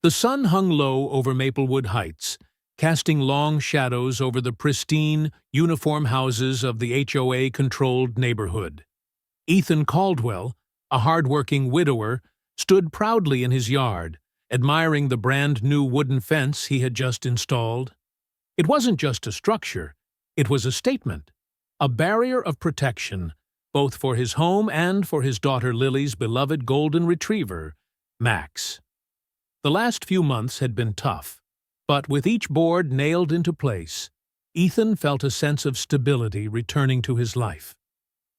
The sun hung low over Maplewood Heights, casting long shadows over the pristine, uniform houses of the HOA-controlled neighborhood. Ethan Caldwell, a hardworking widower, stood proudly in his yard, admiring the brand-new wooden fence he had just installed. It wasn't just a structure, it was a statement, a barrier of protection, both for his home and for his daughter Lily's beloved golden retriever, Max. The last few months had been tough, but with each board nailed into place, Ethan felt a sense of stability returning to his life.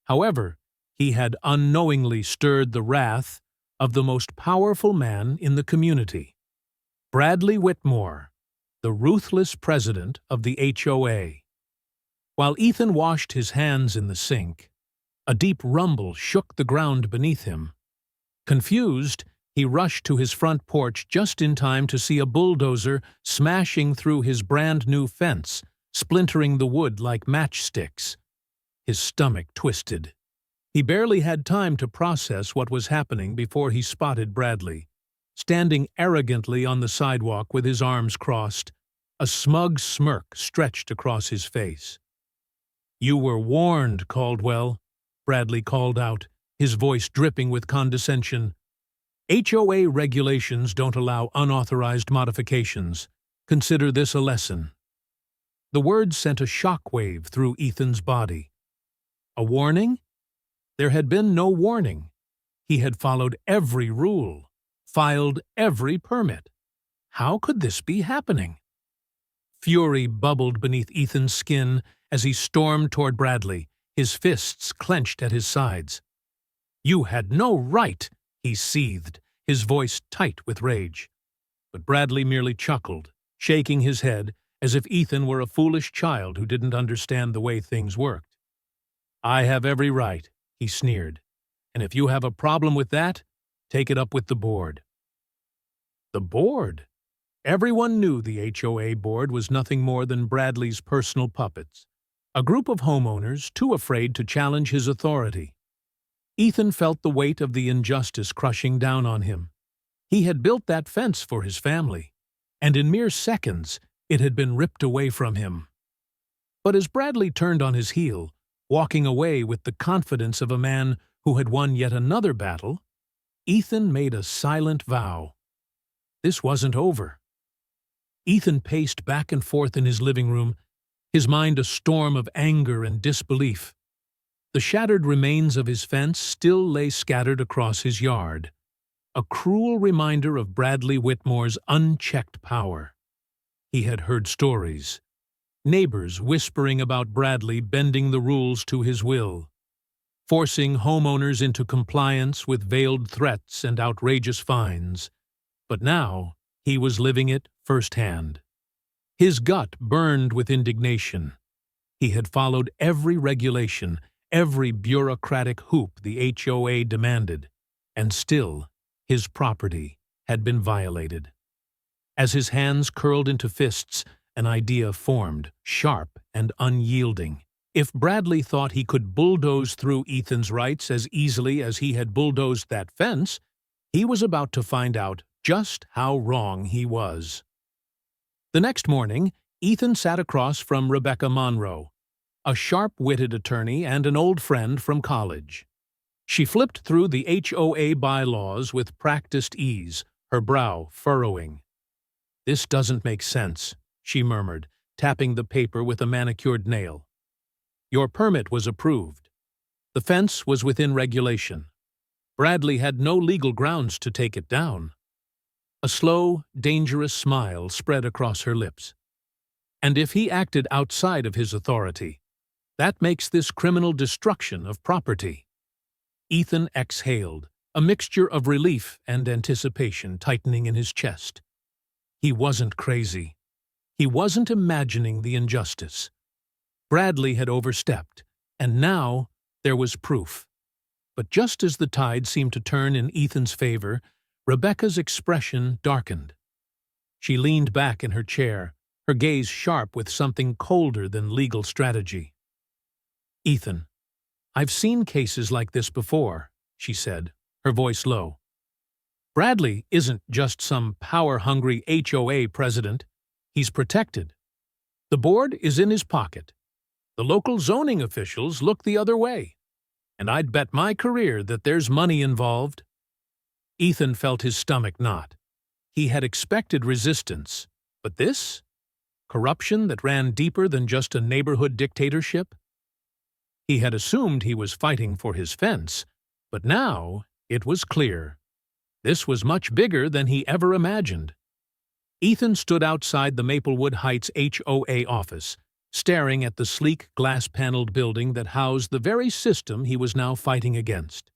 However, he had unknowingly stirred the wrath of the most powerful man in the community, Bradley Whitmore, the ruthless president of the HOA. While Ethan washed his hands in the sink, a deep rumble shook the ground beneath him. Confused, he rushed to his front porch just in time to see a bulldozer smashing through his brand-new fence, splintering the wood like matchsticks. His stomach twisted. He barely had time to process what was happening before he spotted Bradley, standing arrogantly on the sidewalk with his arms crossed, a smug smirk stretched across his face. "You were warned, Caldwell," Bradley called out, his voice dripping with condescension. "HOA regulations don't allow unauthorized modifications. Consider this a lesson." The words sent a shockwave through Ethan's body. A warning? There had been no warning. He had followed every rule, filed every permit. How could this be happening? Fury bubbled beneath Ethan's skin as he stormed toward Bradley, his fists clenched at his sides. "You had no right," he seethed, his voice tight with rage. But Bradley merely chuckled, shaking his head as if Ethan were a foolish child who didn't understand the way things worked. "I have every right," he sneered, "and if you have a problem with that, take it up with the board." The board? Everyone knew the HOA board was nothing more than Bradley's personal puppets, a group of homeowners too afraid to challenge his authority. Ethan felt the weight of the injustice crushing down on him. He had built that fence for his family, and in mere seconds it had been ripped away from him. But as Bradley turned on his heel, walking away with the confidence of a man who had won yet another battle, Ethan made a silent vow. This wasn't over. Ethan paced back and forth in his living room, his mind a storm of anger and disbelief. The shattered remains of his fence still lay scattered across his yard, a cruel reminder of Bradley Whitmore's unchecked power. He had heard stories, neighbors whispering about Bradley bending the rules to his will, forcing homeowners into compliance with veiled threats and outrageous fines. But now he was living it firsthand. His gut burned with indignation. He had followed every regulation, every bureaucratic hoop the HOA demanded, and still his property had been violated. As his hands curled into fists, an idea formed, sharp and unyielding. If Bradley thought he could bulldoze through Ethan's rights as easily as he had bulldozed that fence, he was about to find out just how wrong he was. The next morning, Ethan sat across from Rebecca Monroe, a sharp-witted attorney and an old friend from college. She flipped through the HOA bylaws with practiced ease, her brow furrowing. "This doesn't make sense," she murmured, tapping the paper with a manicured nail. "Your permit was approved. The fence was within regulation. Bradley had no legal grounds to take it down." A slow, dangerous smile spread across her lips. "And if he acted outside of his authority, that makes this criminal destruction of property." Ethan exhaled, a mixture of relief and anticipation tightening in his chest. He wasn't crazy. He wasn't imagining the injustice. Bradley had overstepped, and now there was proof. But just as the tide seemed to turn in Ethan's favor, Rebecca's expression darkened. She leaned back in her chair, her gaze sharp with something colder than legal strategy. "Ethan, I've seen cases like this before," she said, her voice low. Bradley isn't just some power-hungry HOA president. He's protected. The board is in his pocket. The local zoning officials look the other way. And I'd bet my career that there's money involved. Ethan felt his stomach knot. He had expected resistance, but this? Corruption that ran deeper than just a neighborhood dictatorship? He had assumed he was fighting for his fence, but now it was clear. This was much bigger than he ever imagined. Ethan stood outside the Maplewood Heights HOA office, staring at the sleek glass-paneled building that housed the very system he was now fighting against.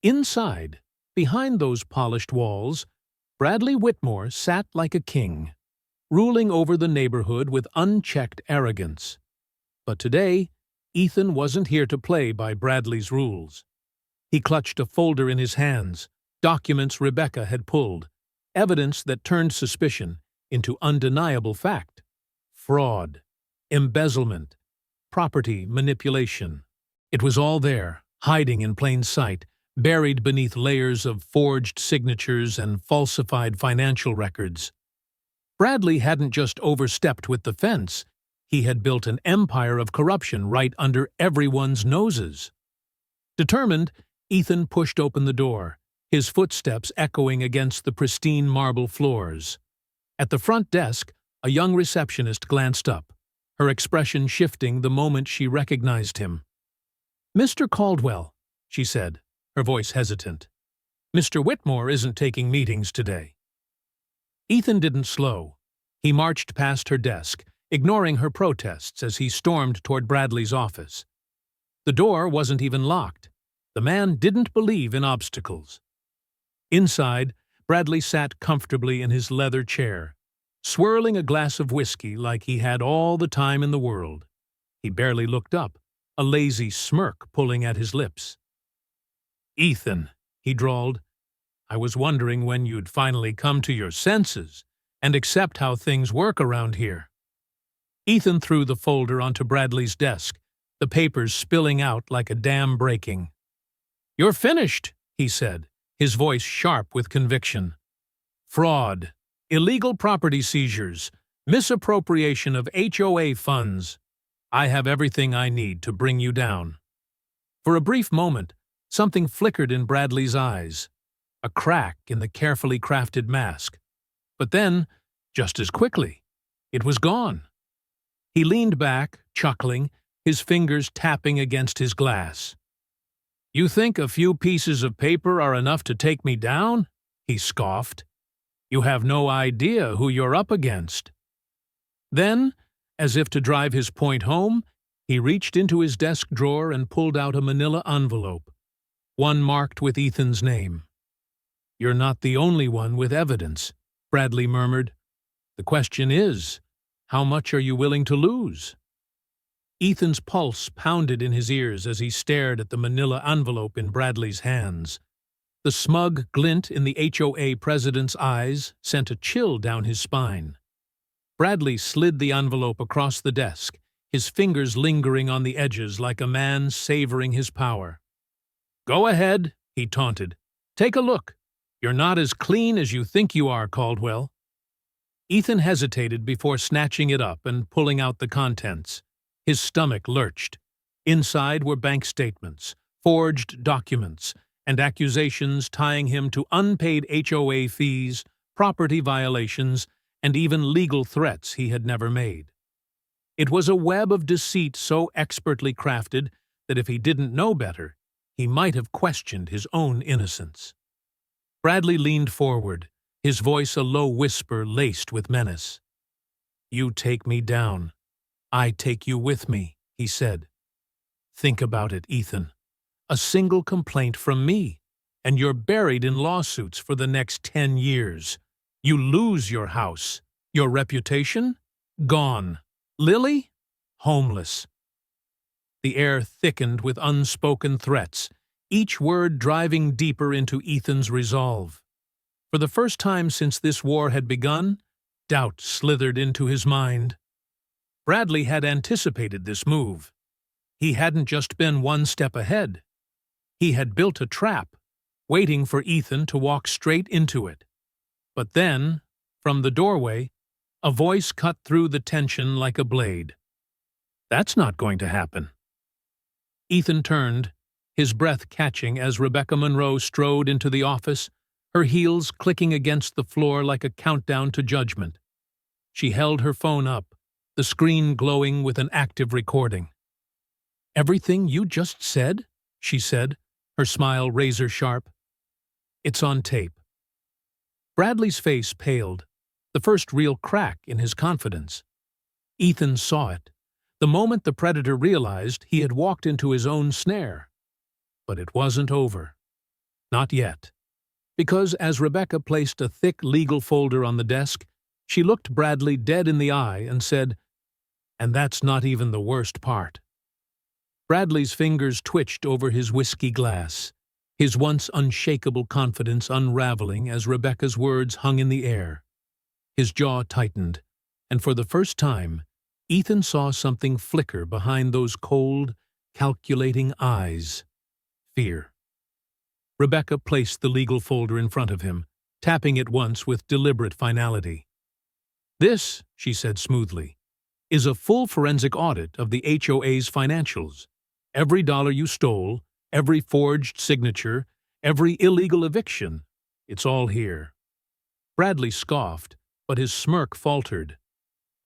Inside, behind those polished walls, Bradley Whitmore sat like a king, ruling over the neighborhood with unchecked arrogance. But today, Ethan wasn't here to play by Bradley's rules. He clutched a folder in his hands, documents Rebecca had pulled, evidence that turned suspicion into undeniable fact. Fraud, embezzlement, property manipulation. It was all there, hiding in plain sight, buried beneath layers of forged signatures and falsified financial records. Bradley hadn't just overstepped with the fence. He had built an empire of corruption right under everyone's noses. Determined, Ethan pushed open the door, his footsteps echoing against the pristine marble floors. At the front desk, a young receptionist glanced up, her expression shifting the moment she recognized him. "Mr. Caldwell," she said, her voice hesitant. "Mr. Whitmore isn't taking meetings today." Ethan didn't slow. He marched past her desk, ignoring her protests as he stormed toward Bradley's office. The door wasn't even locked. The man didn't believe in obstacles. Inside, Bradley sat comfortably in his leather chair, swirling a glass of whiskey like he had all the time in the world. He barely looked up, a lazy smirk pulling at his lips. "Ethan," he drawled, "I was wondering when you'd finally come to your senses and accept how things work around here." Ethan threw the folder onto Bradley's desk, the papers spilling out like a dam breaking. "You're finished," he said, his voice sharp with conviction. "Fraud, illegal property seizures, misappropriation of HOA funds. I have everything I need to bring you down." For a brief moment, something flickered in Bradley's eyes, a crack in the carefully crafted mask. But then, just as quickly, it was gone. He leaned back, chuckling, his fingers tapping against his glass. "You think a few pieces of paper are enough to take me down?" he scoffed. "You have no idea who you're up against." Then, as if to drive his point home, he reached into his desk drawer and pulled out a manila envelope, one marked with Ethan's name. "You're not the only one with evidence," Bradley murmured. "The question is, how much are you willing to lose?" Ethan's pulse pounded in his ears as he stared at the manila envelope in Bradley's hands. The smug glint in the HOA president's eyes sent a chill down his spine. Bradley slid the envelope across the desk, his fingers lingering on the edges like a man savoring his power. "Go ahead," he taunted. "Take a look. You're not as clean as you think you are, Caldwell." Ethan hesitated before snatching it up and pulling out the contents. His stomach lurched. Inside were bank statements, forged documents, and accusations tying him to unpaid HOA fees, property violations, and even legal threats he had never made. It was a web of deceit so expertly crafted that if he didn't know better, he might have questioned his own innocence. Bradley leaned forward, his voice a low whisper laced with menace. "You take me down. I take you with me," he said. "Think about it, Ethan. A single complaint from me, and you're buried in lawsuits for the next 10 years. You lose your house, your reputation, gone. Lily, homeless." The air thickened with unspoken threats, each word driving deeper into Ethan's resolve. For the first time since this war had begun, doubt slithered into his mind. Bradley had anticipated this move. He hadn't just been one step ahead. He had built a trap, waiting for Ethan to walk straight into it. But then, from the doorway, a voice cut through the tension like a blade. "That's not going to happen." Ethan turned, his breath catching as Rebecca Monroe strode into the office, her heels clicking against the floor like a countdown to judgment. She held her phone up, the screen glowing with an active recording. "Everything you just said?" she said, her smile razor-sharp. "It's on tape." Bradley's face paled, the first real crack in his confidence. Ethan saw it, the moment the predator realized he had walked into his own snare. But it wasn't over. Not yet. Because as Rebecca placed a thick legal folder on the desk, she looked Bradley dead in the eye and said, "And that's not even the worst part." Bradley's fingers twitched over his whiskey glass, his once unshakable confidence unraveling as Rebecca's words hung in the air. His jaw tightened, and for the first time, Ethan saw something flicker behind those cold, calculating eyes. Fear. Rebecca placed the legal folder in front of him, tapping it once with deliberate finality. "This," she said smoothly, "is a full forensic audit of the HOA's financials. Every dollar you stole, every forged signature, every illegal eviction, it's all here." Bradley scoffed, but his smirk faltered.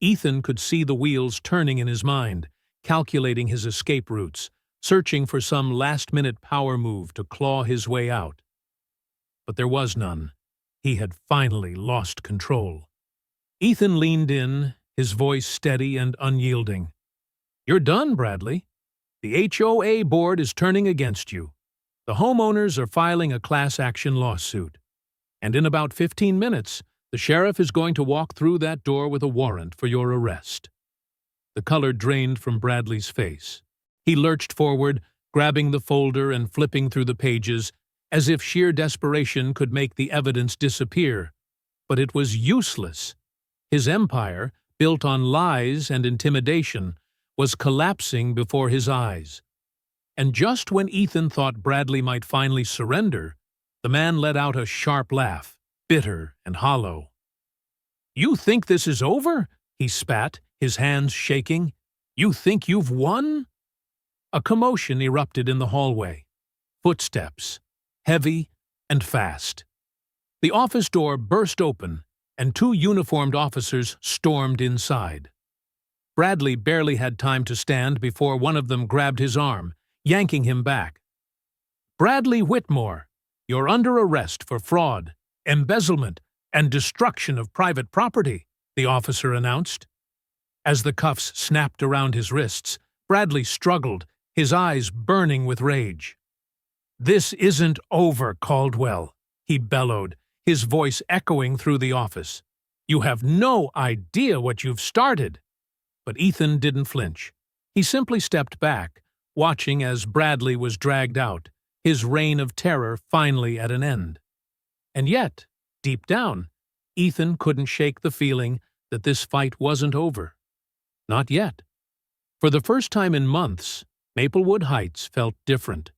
Ethan could see the wheels turning in his mind, calculating his escape routes, searching for some last-minute power move to claw his way out. But there was none. He had finally lost control. Ethan leaned in, his voice steady and unyielding. "You're done, Bradley. The HOA board is turning against you. The homeowners are filing a class action lawsuit. And in about 15 minutes, the sheriff is going to walk through that door with a warrant for your arrest." The color drained from Bradley's face. He lurched forward, grabbing the folder and flipping through the pages, as if sheer desperation could make the evidence disappear. But it was useless. His empire, built on lies and intimidation, was collapsing before his eyes. And just when Ethan thought Bradley might finally surrender, the man let out a sharp laugh, bitter and hollow. "You think this is over?" he spat, his hands shaking. "You think you've won?" A commotion erupted in the hallway. Footsteps, heavy and fast. The office door burst open, and 2 uniformed officers stormed inside. Bradley barely had time to stand before one of them grabbed his arm, yanking him back. "Bradley Whitmore, you're under arrest for fraud, embezzlement, and destruction of private property," the officer announced. As the cuffs snapped around his wrists, Bradley struggled, his eyes burning with rage. "This isn't over, Caldwell," he bellowed, his voice echoing through the office. "You have no idea what you've started." But Ethan didn't flinch. He simply stepped back, watching as Bradley was dragged out, his reign of terror finally at an end. And yet, deep down, Ethan couldn't shake the feeling that this fight wasn't over. Not yet. For the first time in months, Maplewood Heights felt different.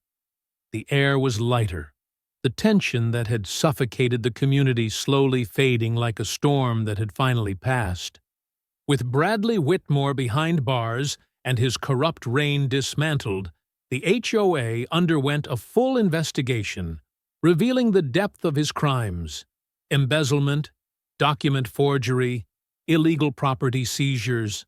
The air was lighter, the tension that had suffocated the community slowly fading like a storm that had finally passed. With Bradley Whitmore behind bars and his corrupt reign dismantled, the HOA underwent a full investigation, revealing the depth of his crimes: embezzlement, document forgery, illegal property seizures.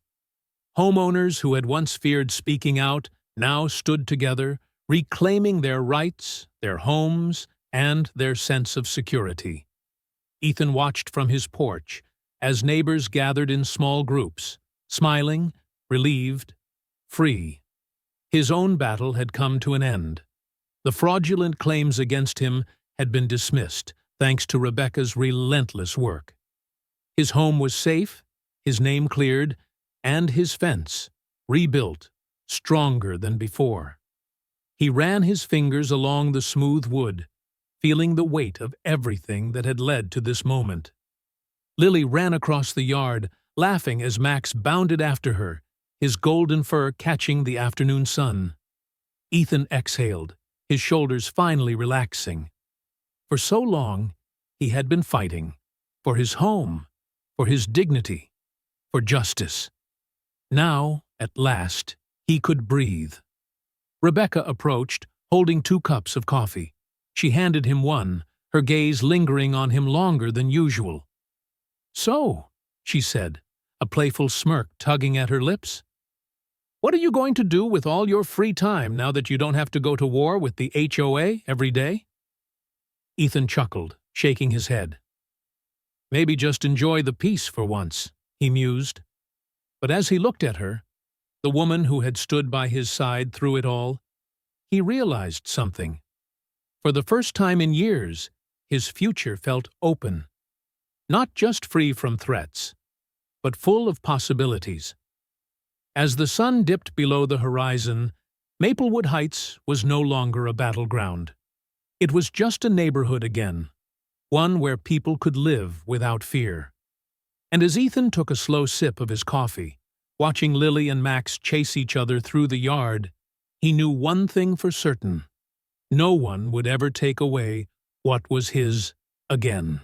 Homeowners who had once feared speaking out now stood together, reclaiming their rights, their homes, and their sense of security. Ethan watched from his porch as neighbors gathered in small groups, smiling, relieved, free. His own battle had come to an end. The fraudulent claims against him had been dismissed, thanks to Rebecca's relentless work. His home was safe, his name cleared, and his fence rebuilt, stronger than before. He ran his fingers along the smooth wood, feeling the weight of everything that had led to this moment. Lily ran across the yard, laughing as Max bounded after her, his golden fur catching the afternoon sun. Ethan exhaled, his shoulders finally relaxing. For so long, he had been fighting for his home, for his dignity, for justice. Now, at last, he could breathe. Rebecca approached, holding 2 cups of coffee. She handed him one, her gaze lingering on him longer than usual. "So," she said, a playful smirk tugging at her lips, "what are you going to do with all your free time now that you don't have to go to war with the HOA every day?" Ethan chuckled, shaking his head. "Maybe just enjoy the peace for once," he mused. But as he looked at her, the woman who had stood by his side through it all, he realized something. For the first time in years, his future felt open. Not just free from threats, but full of possibilities. As the sun dipped below the horizon, Maplewood Heights was no longer a battleground. It was just a neighborhood again, one where people could live without fear. And as Ethan took a slow sip of his coffee, watching Lily and Max chase each other through the yard, he knew one thing for certain: no one would ever take away what was his again.